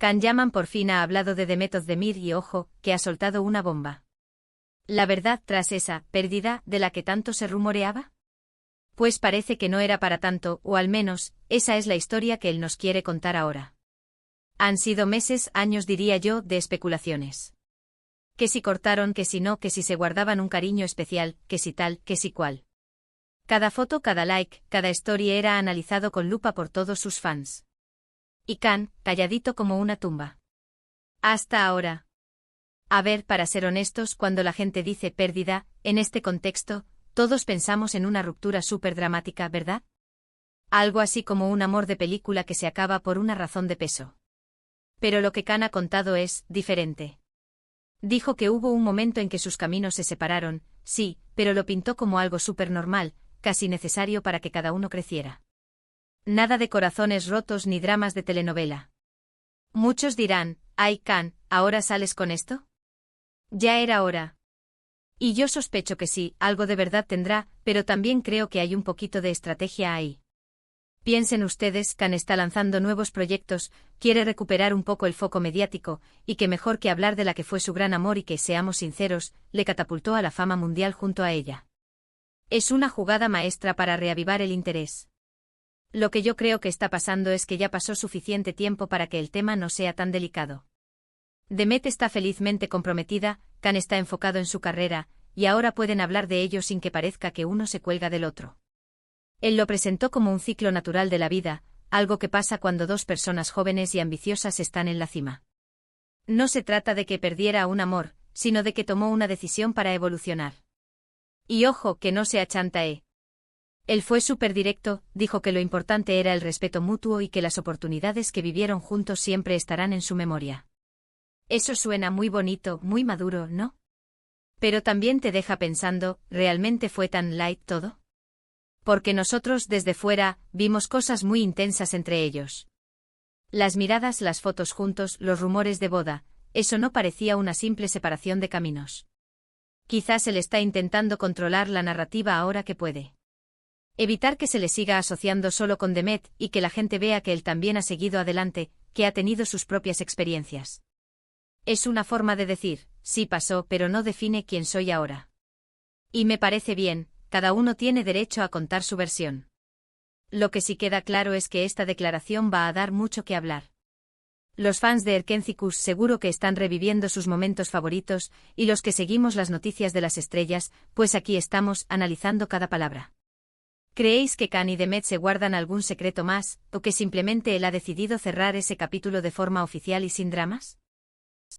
Can Yaman por fin ha hablado de Demet Özdemir y ojo, que ha soltado una bomba. ¿La verdad tras esa pérdida de la que tanto se rumoreaba? Pues parece que no era para tanto, o al menos, esa es la historia que él nos quiere contar ahora. Han sido meses, años diría yo, de especulaciones. Que si cortaron, que si no, que si se guardaban un cariño especial, que si tal, que si cual. Cada foto, cada like, cada story era analizado con lupa por todos sus fans. Y Can, calladito como una tumba. Hasta ahora. A ver, para ser honestos, cuando la gente dice pérdida, en este contexto, todos pensamos en una ruptura súper dramática, ¿verdad? Algo así como un amor de película que se acaba por una razón de peso. Pero lo que Can ha contado es diferente. Dijo que hubo un momento en que sus caminos se separaron, sí, pero lo pintó como algo súper normal, casi necesario para que cada uno creciera. Nada de corazones rotos ni dramas de telenovela. Muchos dirán, ay Can, ¿ahora sales con esto? Ya era hora. Y yo sospecho que sí, algo de verdad tendrá, pero también creo que hay un poquito de estrategia ahí. Piensen ustedes, Can está lanzando nuevos proyectos, quiere recuperar un poco el foco mediático, y que mejor que hablar de la que fue su gran amor y que, seamos sinceros, le catapultó a la fama mundial junto a ella. Es una jugada maestra para reavivar el interés. Lo que yo creo que está pasando es que ya pasó suficiente tiempo para que el tema no sea tan delicado. Demet está felizmente comprometida, Can está enfocado en su carrera, y ahora pueden hablar de ello sin que parezca que uno se cuelga del otro. Él lo presentó como un ciclo natural de la vida, algo que pasa cuando dos personas jóvenes y ambiciosas están en la cima. No se trata de que perdiera un amor, sino de que tomó una decisión para evolucionar. Y ojo, que no se achantae. Él fue súper directo, dijo que lo importante era el respeto mutuo y que las oportunidades que vivieron juntos siempre estarán en su memoria. Eso suena muy bonito, muy maduro, ¿no? Pero también te deja pensando, ¿realmente fue tan light todo? Porque nosotros desde fuera vimos cosas muy intensas entre ellos. Las miradas, las fotos juntos, los rumores de boda, eso no parecía una simple separación de caminos. Quizás él está intentando controlar la narrativa ahora que puede. Evitar que se le siga asociando solo con Demet y que la gente vea que él también ha seguido adelante, que ha tenido sus propias experiencias. Es una forma de decir, sí pasó, pero no define quién soy ahora. Y me parece bien, cada uno tiene derecho a contar su versión. Lo que sí queda claro es que esta declaración va a dar mucho que hablar. Los fans de Erkencikus seguro que están reviviendo sus momentos favoritos, y los que seguimos las noticias de las estrellas, pues aquí estamos, analizando cada palabra. ¿Creéis que Can y Demet se guardan algún secreto más, o que simplemente él ha decidido cerrar ese capítulo de forma oficial y sin dramas?